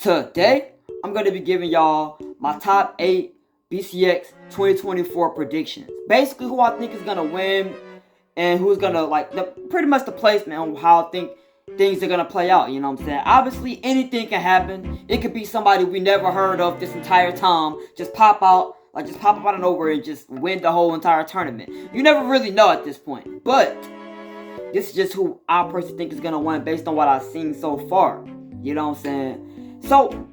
Today, I'm going to be giving y'all my top 8 BCX 2024 predictions. Basically, who I think is going to win and who's going to, pretty much the placement on how I think things are going to play out, you know what I'm saying? Obviously, anything can happen. It could be somebody we never heard of this entire time, just pop out of nowhere and just win the whole entire tournament. You never really know at this point, but this is just who I personally think is going to win based on what I've seen so far, you know what I'm saying? So,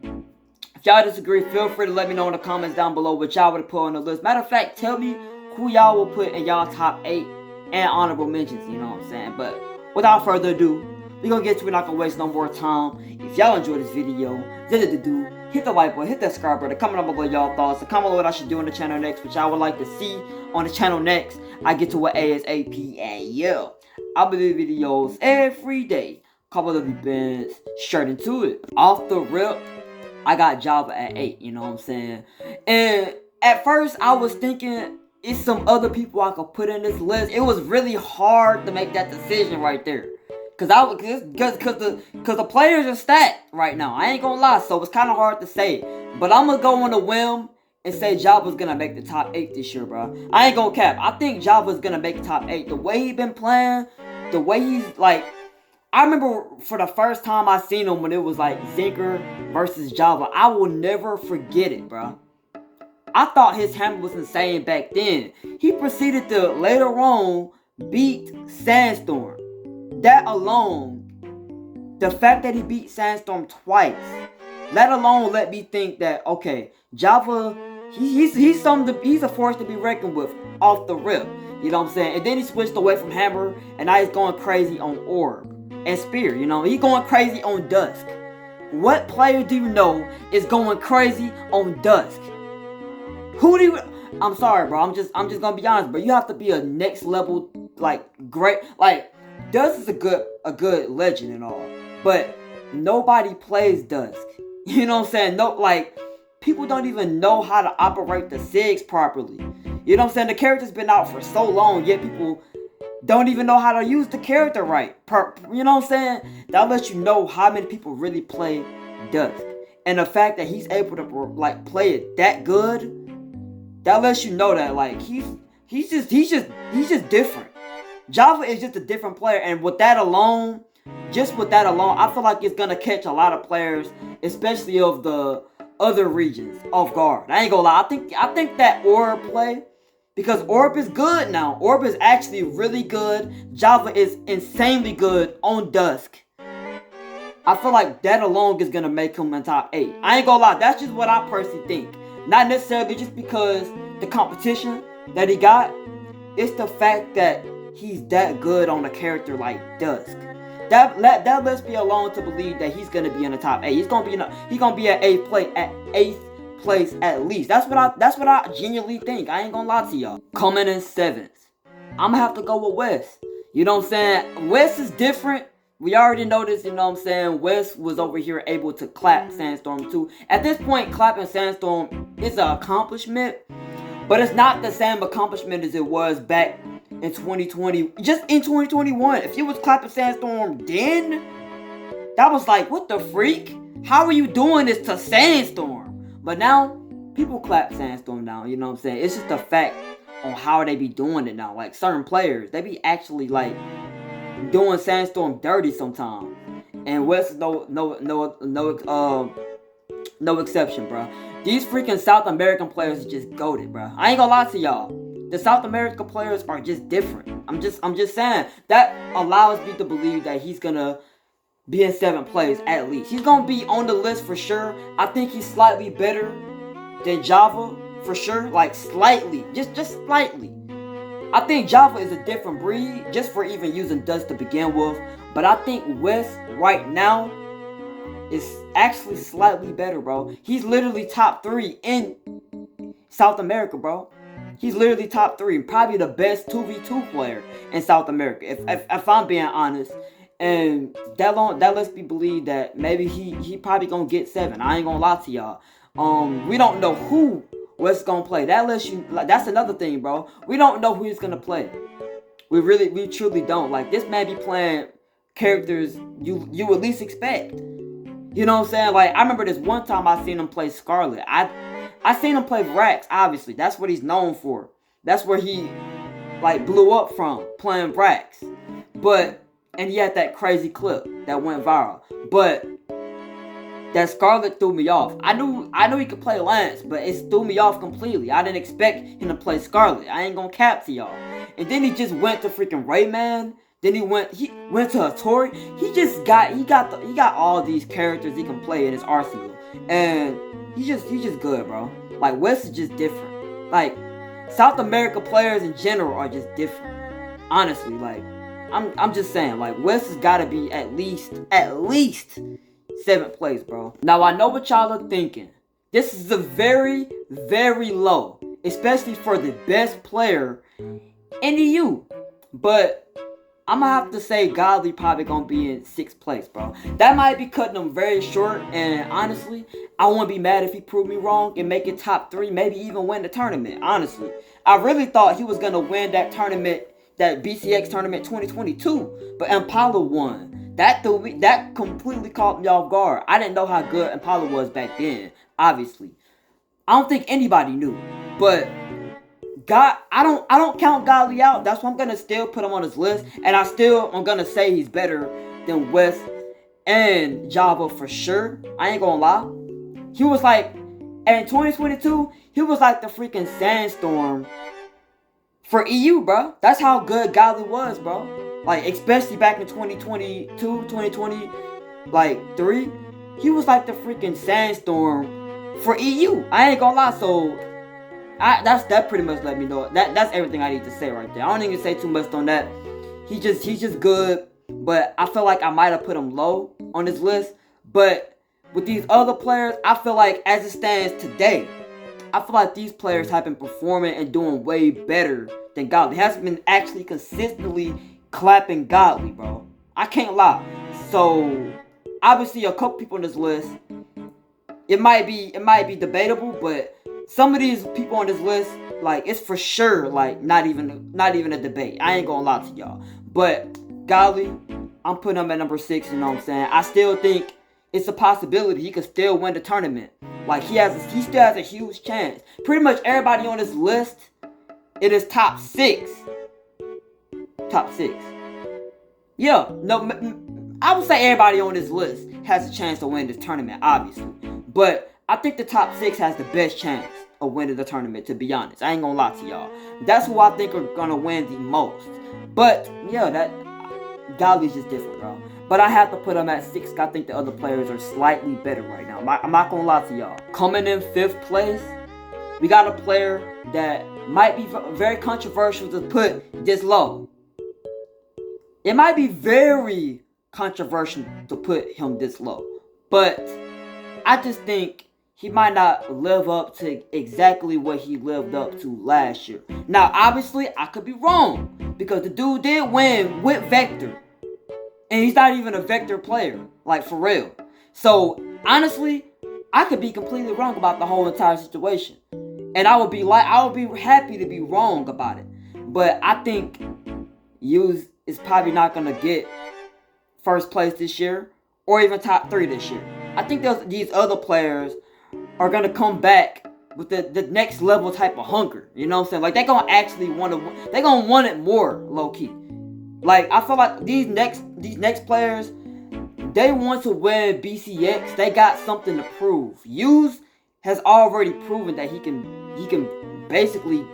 if y'all disagree, feel free to let me know in the comments down below what y'all would put on the list. Matter of fact, tell me who y'all will put in y'all top 8 and honorable mentions, you know what I'm saying? But without further ado, we're going to get to it, not going to waste no more time. If y'all enjoyed this video, hit the like button, hit that subscribe button, comment down below y'all thoughts, and comment below what I should do on the channel next, which y'all would like to see on the channel next. I get to it ASAP, and yeah, I'll be doing videos every day. Couple of events, straight into it. Off the rip, I got Java at 8, you know what I'm saying? And at first, I was thinking it's some other people I could put in this list. It was really hard to make that decision right there. Cause the players are stacked right now. I ain't gonna lie, so it's kind of hard to say. But I'm gonna go on a whim and say Java's gonna make the top 8 this year, bro. I ain't gonna cap. I think Java's gonna make the top 8. The way he been playing, the way he's like. I remember for the first time I seen him when it was like Zinker versus Java. I will never forget it, bro. I thought his hammer was insane back then. He proceeded to later on beat Sandstorm. That alone, the fact that he beat Sandstorm twice, let alone let me think that, okay, Java, he's a force to be reckoned with off the rip. You know what I'm saying? And then he switched away from hammer, and now he's going crazy on orb and spear. You know, he's going crazy on dusk. What player do you know is going crazy on dusk? Who do you? I'm sorry, bro. I'm just gonna be honest, but you have to be a next level, great. Dusk is a good legend and all, but nobody plays dusk. You know what I'm saying? No, people don't even know how to operate the SIGs properly. You know what I'm saying? The character's been out for so long, yet people don't even know how to use the character right. You know what I'm saying? That lets you know how many people really play Dusk. And the fact that he's able to play it that good, that lets you know that he's just different. Java is just a different player, and with that alone, I feel like it's gonna catch a lot of players, especially of the other regions, off guard. I ain't gonna lie. I think that Orb play. Because Orb is good now. Orb is actually really good. Java is insanely good on Dusk. I feel like that alone is going to make him in top 8. I ain't gonna lie. That's just what I personally think. Not necessarily just because the competition that he got. It's the fact that he's that good on a character like Dusk. That lets me alone to believe that he's going to be in the top 8. He's going to be at 8th place at least. That's what I genuinely think. I ain't gonna lie to y'all. Coming in 7th, I'm gonna have to go with West. You know what I'm saying? West is different. We already know this, you know what I'm saying? West was over here able to clap Sandstorm too. At this point, clapping Sandstorm is an accomplishment, but it's not the same accomplishment as it was back in 2020. Just in 2021, if you was clapping Sandstorm then, that was like, what the freak? How are you doing this to Sandstorm? But now, people clap Sandstorm now, you know what I'm saying? It's just a fact on how they be doing it now. Like, certain players, they be actually, doing Sandstorm dirty sometimes. And West is no exception, bro. These freaking South American players are just goated, bro. I ain't gonna lie to y'all. The South American players are just different. I'm just saying. That allows me to believe that he's gonna be in 7th place at least. He's gonna be on the list for sure. I think he's slightly better than Java for sure. Slightly. Just slightly. I think Java is a different breed just for even using Dust to begin with. But I think West right now is actually slightly better, bro. He's literally top 3 in South America, bro. He's literally top 3. Probably the best 2v2 player in South America. If I'm being honest. And that lets me believe that maybe he probably gonna get 7. I ain't gonna lie to y'all. We don't know who West gonna play. That lets you that's another thing, bro. We don't know who he's gonna play. We truly don't. This man be playing characters you at least expect. You know what I'm saying? Like, I remember this one time I seen him play Scarlet. I seen him play Rax, obviously. That's what he's known for. That's where he, like, blew up from, playing Rax. But, and he had that crazy clip that went viral. But that Scarlet threw me off. I knew he could play Lance, but it threw me off completely. I didn't expect him to play Scarlet. I ain't gonna cap to y'all. And then he just went to freaking Rayman. Then he went to Hattori. He got all these characters he can play in his arsenal. And he's just good, bro. Like, West is just different. Like, South America players in general are just different. Honestly, like, I'm just saying, like, West has gotta be at least 7th place, bro. Now, I know what y'all are thinking. This is a very, very low, especially for the best player in the U. But I'm gonna have to say Godly probably gonna be in 6th place, bro. That might be cutting him very short, and honestly, I wouldn't be mad if he proved me wrong and make it top 3, maybe even win the tournament, honestly. I really thought he was gonna win that tournament, that BCX tournament 2022, but Impala won. That completely caught me off guard. I didn't know how good Impala was back then, obviously. I don't think anybody knew, but I don't count Godly out. That's why I'm gonna still put him on his list, and I'm gonna say he's better than West and Java for sure. I ain't gonna lie. He was like, in 2022, he was like the freaking Sandstorm for EU, bro. That's how good Godly was, bro. Like, especially back in 2022, 2020, like 3, he was like the freaking Sandstorm for EU. I ain't gonna lie. So that pretty much let me know. That's everything I need to say right there. I don't even say too much on that. He's just good, but I feel like I might have put him low on this list. But with these other players, I feel like as it stands today, I feel like these players have been performing and doing way better than Godly. He has been actually consistently clapping Godly, bro. I can't lie. So obviously a couple people on this list, it might be debatable, but some of these people on this list, like, it's for sure, like, not even a debate. I ain't gonna lie to y'all. But Godly, I'm putting him at number 6, you know what I'm saying? I still think it's a possibility he could still win the tournament. Like, he still has a huge chance. Pretty much everybody on this list, it is top 6. Top 6. Yeah, no, I would say everybody on this list has a chance to win this tournament, obviously. But I think the top 6 has the best chance of winning the tournament, to be honest. I ain't gonna lie to y'all. That's who I think are gonna win the most. But, yeah, that Godly's just different, bro. But I have to put him at 6. I think the other players are slightly better right now. I'm not gonna lie to y'all. Coming in 5th place, we got a player that might be very controversial to put this low. It might be very controversial to put him this low. But I just think he might not live up to exactly what he lived up to last year. Now, obviously, I could be wrong, because the dude did win with Vector. And he's not even a Vector player, like, for real. So, honestly, I could be completely wrong about the whole entire situation. And I would be happy to be wrong about it. But I think Hughes is probably not going to get 1st place this year, or even top 3 this year. I think these other players are going to come back with the next level type of hunger. You know what I'm saying? Like, they're going to actually they're going to want it more, low-key. Like, I feel like these next players, they want to win BCX. They got something to prove. Hughes has already proven that he can basically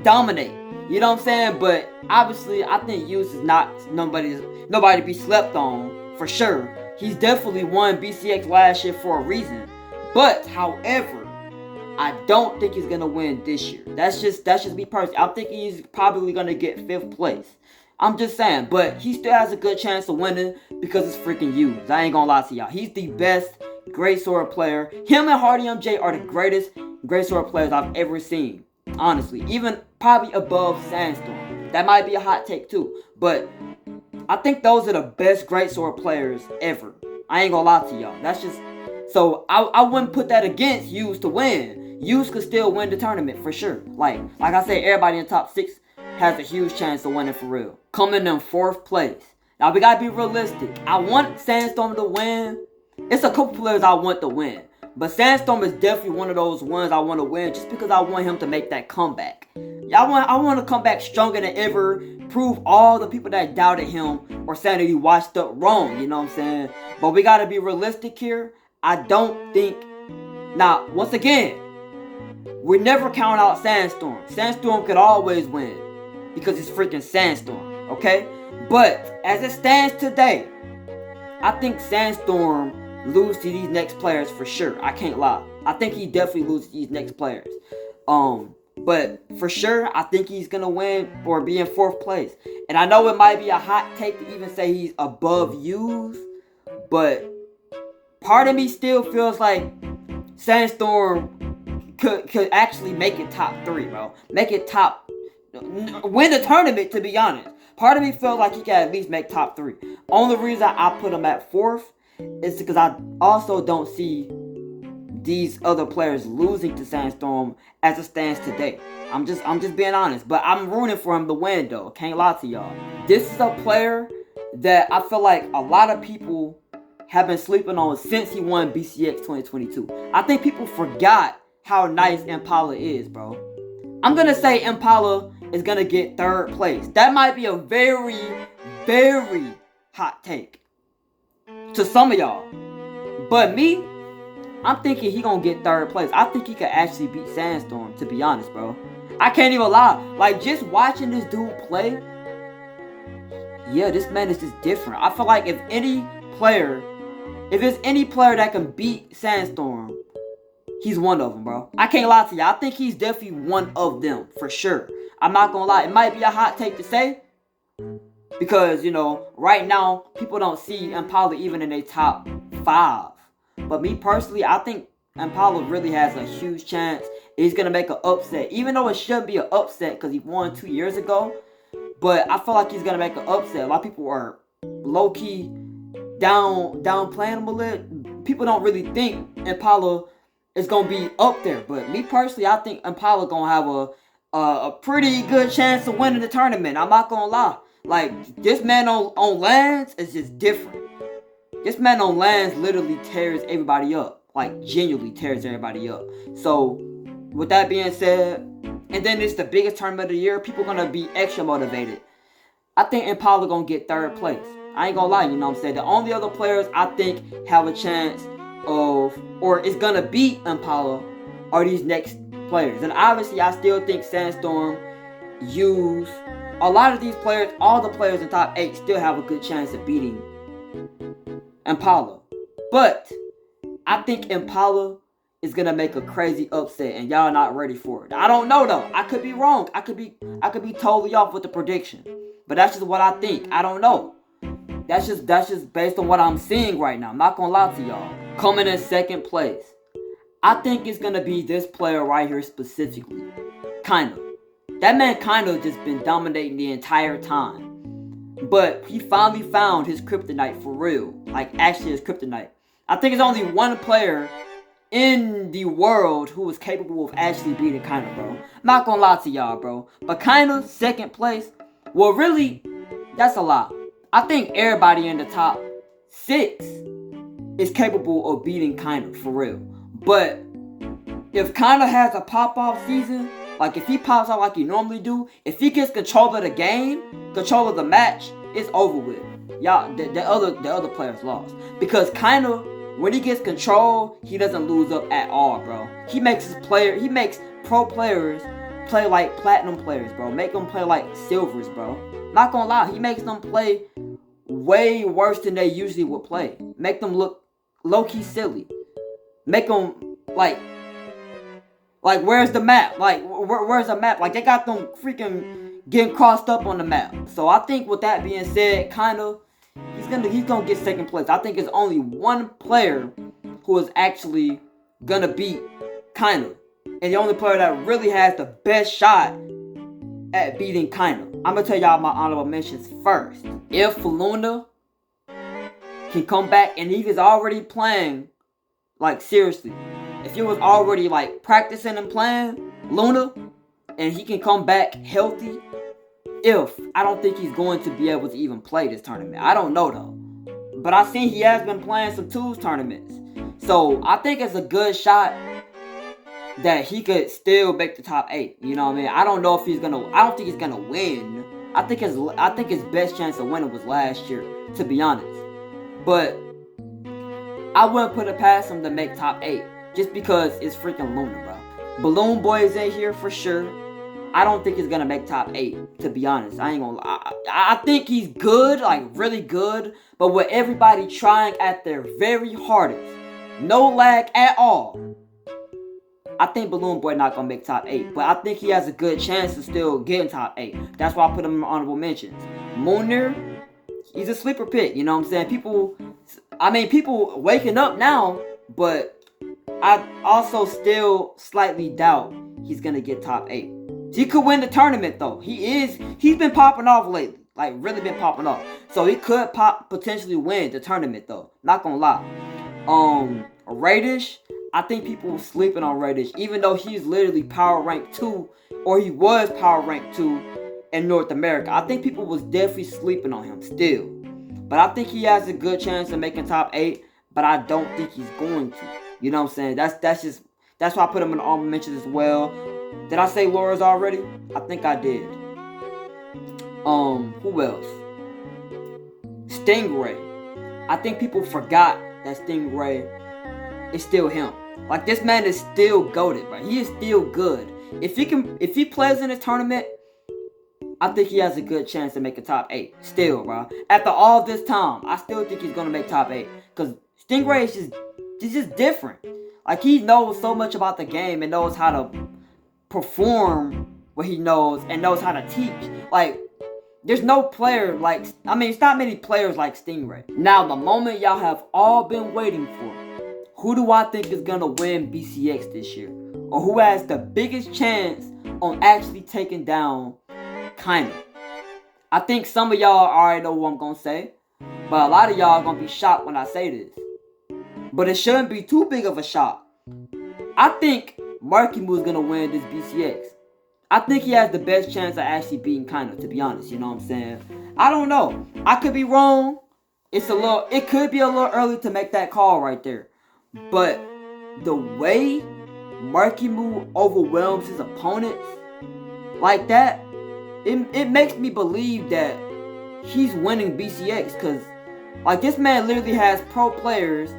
dominate. You know what I'm saying? But obviously, I think Hughes is not nobody to be slept on, for sure. He's definitely won BCX last year for a reason. But, however, I don't think he's gonna win this year. That's just me personally. I'm thinking he's probably gonna get 5th place. I'm just saying, but he still has a good chance of winning because it's freaking Hughes. I ain't gonna lie to y'all. He's the best Great Sword player. Him and Hardy MJ are the greatest Great Sword players I've ever seen. Honestly, even probably above Sandstorm. That might be a hot take too, but I think those are the best Great Sword players ever. I ain't gonna lie to y'all. That's just, so I wouldn't put that against Hughes to win. Hughes could still win the tournament for sure. Like I said, everybody in the top 6 has a huge chance of winning for real. Coming in 4th place. Now we gotta be realistic. I want Sandstorm to win, It's a couple players I want to win. But Sandstorm is definitely one of those ones I want to win just because I want him to make that comeback. Yeah, I want to come back stronger than ever, prove all the people that doubted him or saying that he washed up wrong, you know what I'm saying? But we got to be realistic here. I don't think... Now, once again, we never count out Sandstorm. Sandstorm could always win because it's freaking Sandstorm, okay? But as it stands today, I think Sandstorm lose to these next players for sure. I can't lie. I think he definitely loses to these next players. But for sure, I think he's gonna win or be in 4th place. And I know it might be a hot take to even say he's above Used, but part of me still feels like Sandstorm could actually make it top 3, bro. Make it win the tournament, to be honest. Part of me feels like he can at least make top 3. Only reason I put him at 4th is because I also don't see these other players losing to Sandstorm as it stands today. I'm just being honest. But I'm rooting for him to win, though. Can't lie to y'all. This is a player that I feel like a lot of people have been sleeping on since he won BCX 2022. I think people forgot how nice Impala is, bro. I'm going to say Impala is going to get 3rd place. That might be a very, very hot take to some of y'all. But me, I'm thinking he going to get 3rd place. I think he could actually beat Sandstorm, to be honest, bro. I can't even lie. Like, just watching this dude play, yeah, this man is just different. I feel like if there's any player that can beat Sandstorm, he's one of them, bro. I can't lie to you. I think he's definitely one of them, for sure. I'm not gonna lie. It might be a hot take to say, because, you know, right now, people don't see Impala even in their top 5. But me personally, I think Impala really has a huge chance. He's gonna make an upset. Even though it shouldn't be an upset because he won 2 years ago. But I feel like he's gonna make an upset. A lot of people are low-key downplaying him a little. People don't really think Impala is gonna be up there, but me personally, I think Impala gonna have a pretty good chance of winning the tournament. I'm not gonna lie. Like, this man on lands is just different. This man on lands literally tears everybody up. Like, genuinely tears everybody up. So, with that being said, and then it's the biggest tournament of the year, people gonna be extra motivated. I think Impala gonna get 3rd place. I ain't gonna lie, you know what I'm saying? The only other players I think have a chance of, or is gonna beat Impala, are these next players. And obviously, I still think Sandstorm, Used, a lot of these players, all the players in top 8 still have a good chance of beating Impala. But I think Impala is gonna make a crazy upset, and y'all not ready for it. I don't know though. I could be wrong. I could be totally off with the prediction. But that's just what I think. I don't know. That's just based on what I'm seeing right now. I'm not gonna lie to y'all. Coming in 2nd place, I think it's gonna be this player right here specifically. Kinda. That man kinda just been dominating the entire time. But he finally found his kryptonite for real. Like, actually his kryptonite. I think there's only one player in the world who was capable of actually beating Kinda, bro. Not gonna lie to y'all, bro. But Kinda, 2nd place, well, really, that's a lot. I think everybody in the top 6 is capable of beating Kinda, for real. But if Kinda has a pop-off season, like if he pops out like he normally do, if he gets control of the game, control of the match, it's over with. Y'all, the other players lost. Because Kinda, when he gets control, he doesn't lose up at all, bro. He makes pro players play like platinum players, bro. Make them play like silvers, bro. Not gonna lie, he makes them play way worse than they usually would play. Make them look low-key silly. Make them like where's the map? Like where's the map? Like they got them freaking getting crossed up on the map. So I think with that being said, Kinda, he's gonna get 2nd place. I think it's only one player who is actually gonna beat Kinda, and the only player that really has the best shot at beating Kinda. I'm gonna tell y'all my honorable mentions first. If Luna can come back and he is already playing, like seriously, if he was already like practicing and playing Luna, and he can come back healthy, I don't think he's going to be able to even play this tournament. I don't know though. but I seen he has been playing some twos tournaments. So I think it's a good shot that he could still make the top 8. You know what I mean? I don't know if I don't think he's gonna win. I think his best chance of winning was last year, to be honest. But I wouldn't put it past him to make top 8 just because it's freaking Luna, bro. Balloon Boy is in here for sure. I don't think he's gonna make top 8, to be honest. I ain't gonna lie. I think he's good, like really good, but with everybody trying at their very hardest, no lag at all, I think Balloon Boy not gonna make top 8, but I think he has a good chance to still get in top 8. That's why I put him in honorable mentions. Moonir, he's a sleeper pick, you know what I'm saying? People waking up now, but I also still slightly doubt he's gonna get top 8. He could win the tournament though. He's been popping off lately, like really been popping off. So he could potentially win the tournament though. Not gonna lie. Radish, I think people were sleeping on Radish, even though he's literally power rank 2, or he was power rank 2 in North America. I think people was definitely sleeping on him still. But I think he has a good chance of making top 8, but I don't think he's going to. You know what I'm saying? That's why I put him in the honorable mentions as well. Did I say Laura's already? I think I did. Who else? Stingray. I think people forgot that Stingray is still him. Like, this man is still goated, bro. He is still good. If he plays in this tournament, I think he has a good chance to make a top 8. Still, bro. After all this time, I still think he's gonna make top 8. Cause Stingray is just different. Like, he knows so much about the game and knows how to perform what he knows and knows how to teach. Like, there's no player like, it's not many players like Stingray. Now, the moment y'all have all been waiting for, who do I think is gonna win BCX this year? Or who has the biggest chance on actually taking down Kinda? I think some of y'all already know who I'm gonna say, but a lot of y'all are gonna be shocked when I say this. But it shouldn't be too big of a shock. I think Marckiemoo is gonna win this BCX. I think he has the best chance of actually beating Kinda, to be honest, you know what I'm saying? I don't know. I could be wrong. It could be a little early to make that call right there. But the way Marckiemoo overwhelms his opponents like that, it makes me believe that he's winning BCX. Because, like, this man literally has pro players,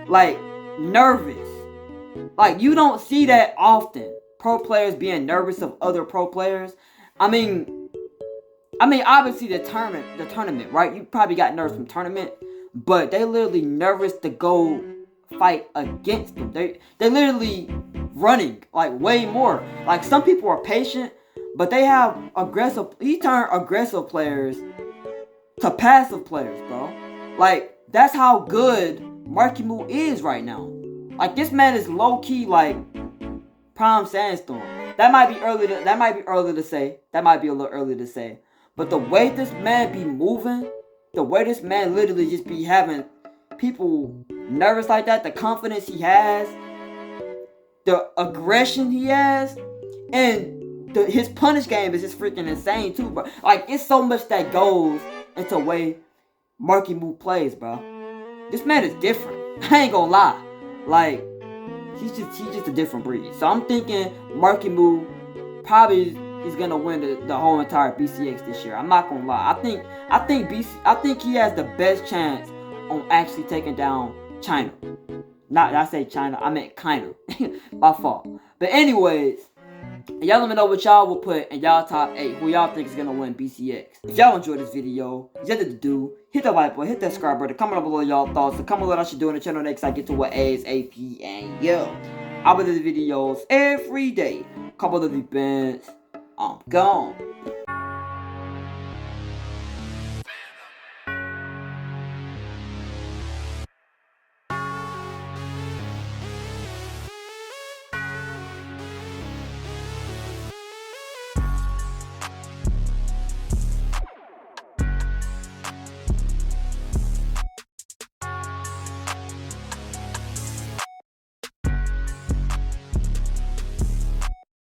like, nervous. Like, you don't see that often. Pro players being nervous of other pro players. I mean, obviously the tournament, right? You probably got nerves from tournament, but they literally nervous to go fight against them. They literally running like way more. Like, some people are patient, but they have aggressive. He turned aggressive players to passive players, bro. Like, that's how good Marckiemoo is right now. Like, this man is low key like Prime Sandstorm. That might be early to say. That might be a little early to say. But the way this man be moving, the way this man literally just be having people nervous like that, the confidence he has, the aggression he has, and his punish game is just freaking insane too, bro. Like, it's so much that goes into the way Marckiemoo plays, bro. This man is different. I ain't gonna lie. Like, he's just a different breed. So I'm thinking Marckiemoo probably is gonna win the whole entire BCX this year. I'm not gonna lie. I think he has the best chance on actually taking down China. Not I say China, I meant Kinda. My fault. But anyways, y'all let me know what y'all will put in y'all top 8. Who y'all think is gonna win BCX. If y'all enjoyed this video, you have to do, hit that like button, hit that subscribe button, comment down below y'all thoughts, and comment what I should do in the channel next I get to what ASAP. And yo, I will do the videos every day. Couple of events. I'm gone.